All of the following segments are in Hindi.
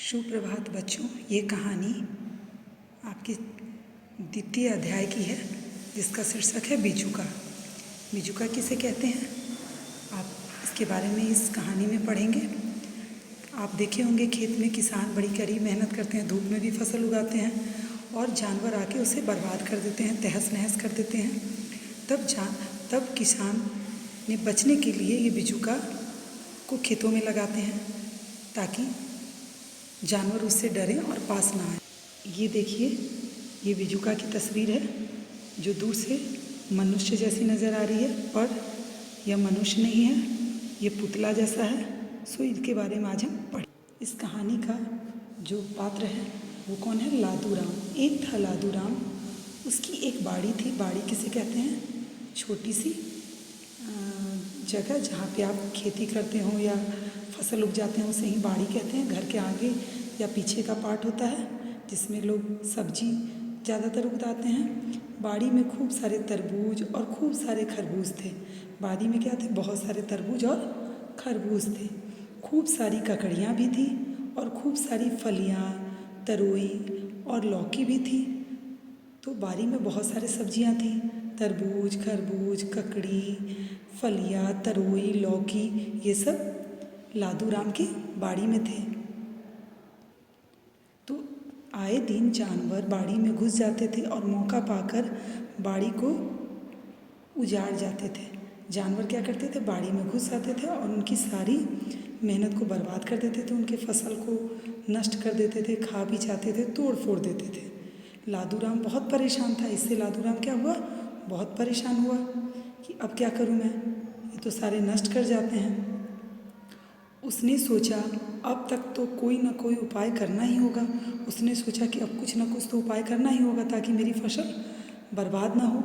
सुप्रभात बच्चों। ये कहानी आपके द्वितीय अध्याय की है जिसका शीर्षक है बिजुका। बिजुका किसे कहते हैं आप इसके बारे में इस कहानी में पढ़ेंगे। आप देखे होंगे खेत में किसान बड़ी कड़ी मेहनत करते हैं, धूप में भी फसल उगाते हैं और जानवर आके उसे बर्बाद कर देते हैं, तहस नहस कर देते हैं। तब किसान ने बचने के लिए ये बिजुका को खेतों में लगाते हैं ताकि जानवर उससे डरें और पास ना आए। ये देखिए, ये बिजुका की तस्वीर है जो दूर से मनुष्य जैसी नज़र आ रही है, पर यह मनुष्य नहीं है, ये पुतला जैसा है। सो इसके बारे में आज हम पढ़ें। इस कहानी का जो पात्र है वो कौन है? लादू राम। एक था लादू राम, उसकी एक बाड़ी थी। बाड़ी किसे कहते हैं? छोटी सी जगह जहाँ पे आप खेती करते हो या फसल उग जाते हैं उसे ही बाड़ी कहते हैं। घर के आगे या पीछे का पार्ट होता है जिसमें लोग सब्जी ज़्यादातर उगाते हैं। बाड़ी में खूब सारे तरबूज और खूब सारे खरबूज थे। बाड़ी में क्या थे? बहुत सारे तरबूज और खरबूज थे। खूब सारी ककड़ियाँ भी थी और खूब सारी फलियाँ, तरोई और लौकी भी थी। तो बाड़ी में बहुत सारे सब्जियाँ थीं, तरबूज, खरबूज, ककड़ी, फलियाँ, तरोई, लौकी, ये सब लादू राम की बाड़ी में थे। तो आए दिन जानवर बाड़ी में घुस जाते थे और मौका पाकर बाड़ी को उजाड़ जाते थे। जानवर क्या करते थे? बाड़ी में घुस जाते थे और उनकी सारी मेहनत को बर्बाद कर देते थे, उनके फसल को नष्ट कर देते थे, खा भी जाते थे, तोड़ फोड़ देते थे। लादू राम बहुत परेशान था। इससे लादू राम क्या हुआ? बहुत परेशान हुआ कि अब क्या करूं मैं, ये तो सारे नष्ट कर जाते हैं। उसने सोचा अब तक तो कोई ना कोई उपाय करना ही होगा। उसने सोचा कि अब कुछ ना कुछ तो उपाय करना ही होगा ताकि मेरी फसल बर्बाद ना हो,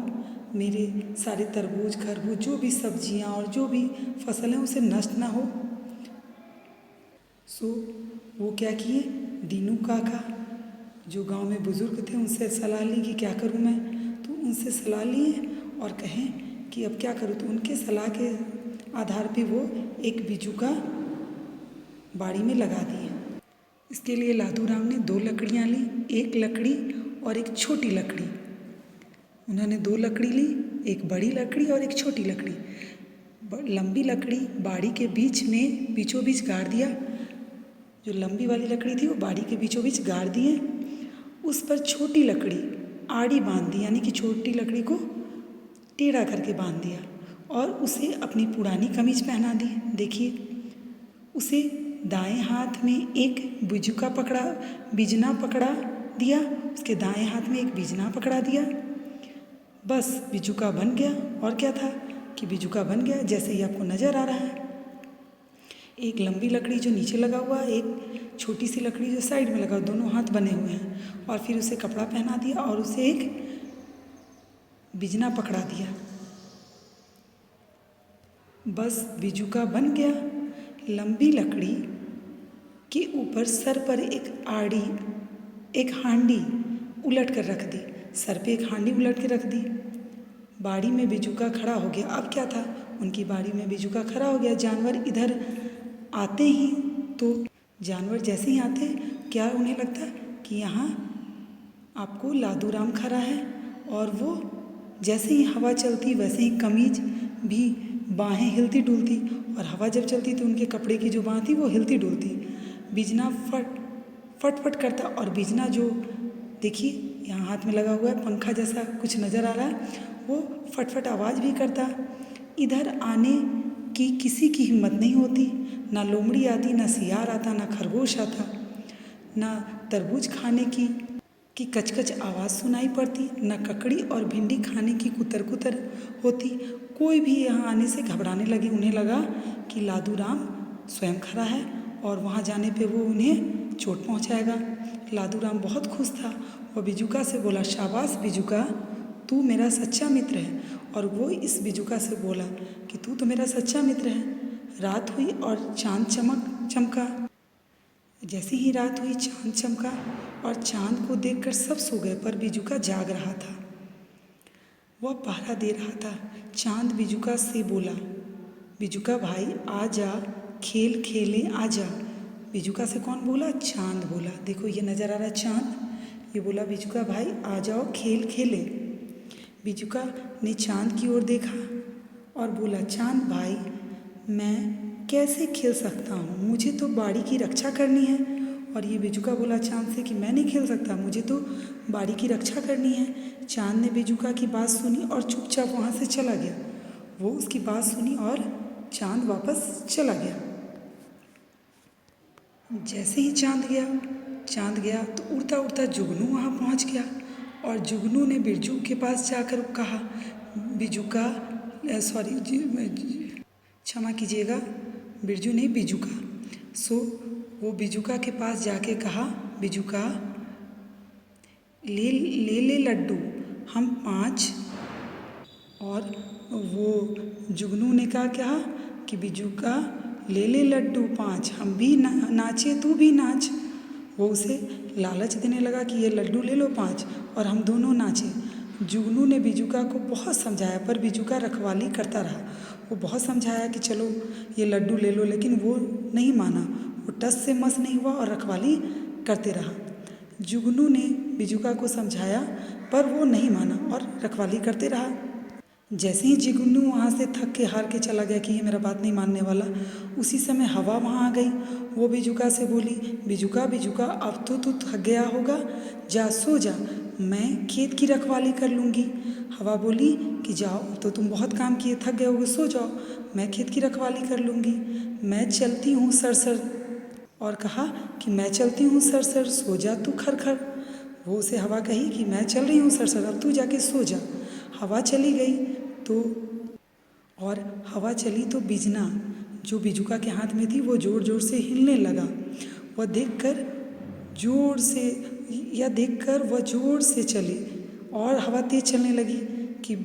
मेरे सारे तरबूज, खरबूज, जो भी सब्जियां और जो भी फसल है उसे नष्ट ना हो। सो वो क्या किए? दीनू काका जो गांव में बुज़ुर्ग थे उनसे सलाह ली कि क्या करूं मैं। तो उनसे सलाह लिए और कहें कि अब क्या करूं। तो उनके सलाह के आधार पे वो एक बिजुका बाड़ी में लगा दिए। इसके लिए लादू राम ने 2 लकड़ियाँ ली, एक लकड़ी और एक छोटी लकड़ी। उन्होंने 2 लकड़ी ली, एक बड़ी लकड़ी और एक छोटी लकड़ी। लंबी लकड़ी बाड़ी के बीच में बीचों बीच गाड़ दिया। जो लंबी वाली लकड़ी थी वो बाड़ी के बीचों बीच गाड़ दिए। उस पर छोटी लकड़ी आड़ी बांध दी, यानी कि छोटी लकड़ी को टेढ़ा करके बांध दिया और उसे अपनी पुरानी कमीज पहना दी। देखिए, उसे दाएं हाथ में एक बिजना पकड़ा दिया, उसके दाएं हाथ में एक बिजना पकड़ा दिया। बस बिजुका बन गया। और क्या था कि बिजुका बन गया जैसे ही आपको नज़र आ रहा है। एक लंबी लकड़ी जो नीचे लगा हुआ, एक छोटी सी लकड़ी जो साइड में लगा, दोनों हाथ बने हुए हैं। और फिर उसे कपड़ा पहना दिया और उसे एक बिजना पकड़ा दिया। बस बिजुका बन गया। लंबी लकड़ी के ऊपर सर पर एक हांडी उलट कर रख दी। सर पे एक हांडी उलट के रख दी। बाड़ी में बिजुका खड़ा हो गया। अब क्या था? उनकी बाड़ी में बिजुका खड़ा हो गया। जानवर इधर आते ही तो जानवर जैसे ही आते क्या उन्हें लगता कि यहाँ आपको लादू राम खड़ा है। और वो जैसे ही हवा चलती वैसे ही कमीज भी बाहें हिलती डुलती, और हवा जब चलती तो उनके कपड़े की जो बाँह थी वो हिलती डुलती। बिजना फट करता और बिजना जो देखिए यहाँ हाथ में लगा हुआ है, पंखा जैसा कुछ नज़र आ रहा है, वो फट आवाज़ भी करता। इधर आने की किसी की हिम्मत नहीं होती। ना लोमड़ी आती, ना सियार आता, ना खरगोश आता, ना तरबूज खाने की कचकच आवाज़ सुनाई पड़ती, ना ककड़ी और भिंडी खाने की कुतर होती। कोई भी यहाँ आने से घबराने लगी। उन्हें लगा कि लादू राम स्वयं खड़ा है और वहाँ जाने पे वो उन्हें चोट पहुँचाएगा। लादू राम बहुत खुश था। वह बिजुका से बोला, शाबाश बिजुका, तू मेरा सच्चा मित्र है। और वो इस बिजुका से बोला कि तू तो मेरा सच्चा मित्र है। रात हुई और चाँद चमका। जैसे ही रात हुई चाँद चमका और चाँद को देखकर सब सो गए, पर बिजुका जाग रहा था। वह पहरा दे रहा था। चाँद बिजुका से बोला, बिजुका भाई आ जा, खेल खेलें आ जा। बिजुका से कौन बोला? चाँद बोला। देखो ये नज़र आ रहा है चाँद। ये बोला बिजुका भाई आ जाओ खेल खेलें। बिजुका ने चाँद की ओर देखा और बोला चाँद भाई मैं कैसे खेल सकता हूँ, मुझे तो बाड़ी की रक्षा करनी है। और ये बिजुका बोला चाँद से कि मैं नहीं खेल सकता, मुझे तो बाड़ी की रक्षा करनी है। चाँद ने बिजुका की बात सुनी और चुपचाप वहाँ से चला गया। वो उसकी बात सुनी और चाँद वापस चला गया। जैसे ही चाँद गया तो उड़ता उड़ता जुगनू वहाँ पहुँच गया और जुगनू ने बिरजू के पास जाकर कहा बिजुका क्षमा कीजिएगा, बिरजू नहीं बिजुका। सो वो बिजुका के पास जाके कहा बिजुका ले ले ले लड्डू हम 5। और वो जुगनू ने कहा कि बिजुका ले ले लड्डू 5, हम भी नाचे तू भी नाच। वो उसे लालच देने लगा कि ये लड्डू ले लो 5 और हम दोनों नाचे। जुगनू ने बिजुका को बहुत समझाया पर बिजुका रखवाली करता रहा। वो बहुत समझाया कि चलो ये लड्डू ले लो, लेकिन वो नहीं माना। वो टस से मस नहीं हुआ और रखवाली करते रहा। जुगनू ने बिजुका को समझाया पर वो नहीं माना और रखवाली करते रहा। जैसे ही जुगनू वहाँ से थक के हार के चला गया कि ये मेरा बात नहीं मानने वाला, उसी समय हवा वहाँ आ गई। वो बिजुका से बोली बिजुका बिजुका अब तो तू थक गया होगा, जा सो जा, मैं खेत की रखवाली कर लूँगी। हवा बोली कि जाओ तो तुम बहुत काम किए, थक गए होगे, सो जाओ, मैं खेत की रखवाली कर लूँगी। मैं चलती हूँ सरसर। और कहा कि मैं चलती हूँ सरसर, सो जा तू खरखर। वो उसे हवा कही कि मैं चल रही हूँ सरसर, अब तू जाके सो जा। हवा चली गई और हवा चली तो बिजना जो बिजुका के हाथ में थी वो ज़ोर ज़ोर से हिलने लगा। वह देखकर वह ज़ोर से चली और हवा तेज़ चलने लगी कि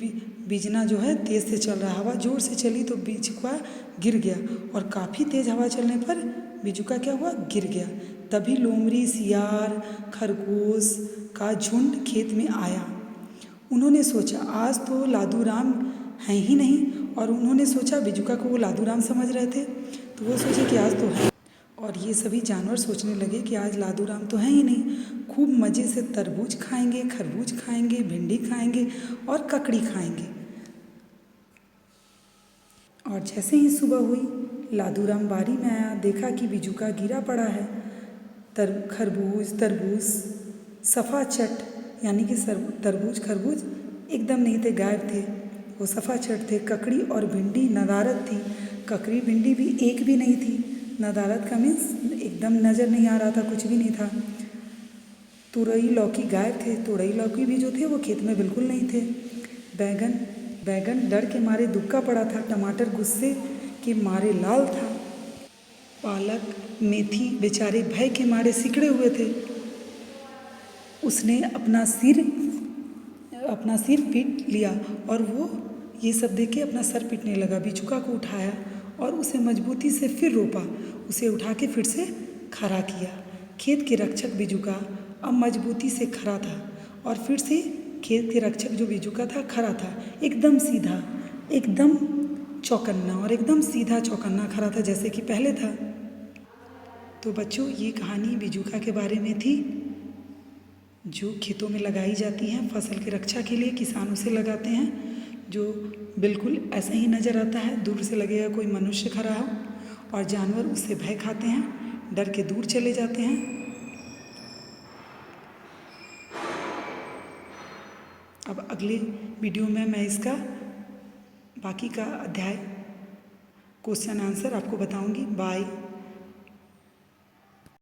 बिजना जो है तेज़ से चल रहा है। हवा ज़ोर से चली तो बिजुका गिर गया और काफ़ी तेज़ हवा चलने पर बिजुका क्या हुआ? गिर गया। तभी लोमड़ी, सियार, खरगोश का झुंड खेत में आया। उन्होंने सोचा आज तो लादूराम हैं ही नहीं, और उन्होंने सोचा बिजुका को वो लादूराम समझ रहे थे तो वो सोचे कि आज तो है। और ये सभी जानवर सोचने लगे कि आज लादूराम तो हैं ही नहीं, खूब मज़े से तरबूज खाएंगे, खरबूज खाएंगे, भिंडी खाएंगे और ककड़ी खाएंगे। और जैसे ही सुबह हुई लादूराम बारी में आया, देखा कि बिजुका गिरा पड़ा है। तरबूज सफ़ा चट यानी कि तरबूज खरबूज एकदम नहीं थे, गायब थे, वो सफ़ा चट थे। ककड़ी और भिंडी नदारद थी, ककड़ी भिंडी भी एक भी नहीं थी। नदारद का मीन्स एकदम नज़र नहीं आ रहा था, कुछ भी नहीं था। तुरई लौकी गायब थे, तुरई लौकी भी जो थे वो खेत में बिल्कुल नहीं थे। बैगन डर के मारे दुबका पड़ा था, टमाटर गुस्से के मारे लाल था, पालक मेथी बेचारे भय के मारे सिकड़े हुए थे। उसने अपना सिर पीट लिया और वो ये सब देख के अपना सर पीटने लगा। बिजुका को उठाया और उसे मजबूती से फिर रोपा, उसे उठा के फिर से खड़ा किया। खेत के रक्षक बिजुका अब मजबूती से खड़ा था और फिर से खेत के रक्षक जो बिजुका था खड़ा था, एकदम सीधा, एकदम चौकन्ना और एकदम सीधा चौकन्ना खड़ा था जैसे कि पहले था। तो बच्चों ये कहानी बिजुका के बारे में थी, जो खेतों में लगाई जाती हैं फसल की रक्षा के लिए। किसान उसे लगाते हैं जो बिल्कुल ऐसा ही नज़र आता है, दूर से लगेगा कोई मनुष्य खड़ा हो, और जानवर उससे भय खाते हैं, डर के दूर चले जाते हैं। अब अगले वीडियो में मैं इसका बाकी का अध्याय क्वेश्चन आंसर आपको बताऊंगी। बाय।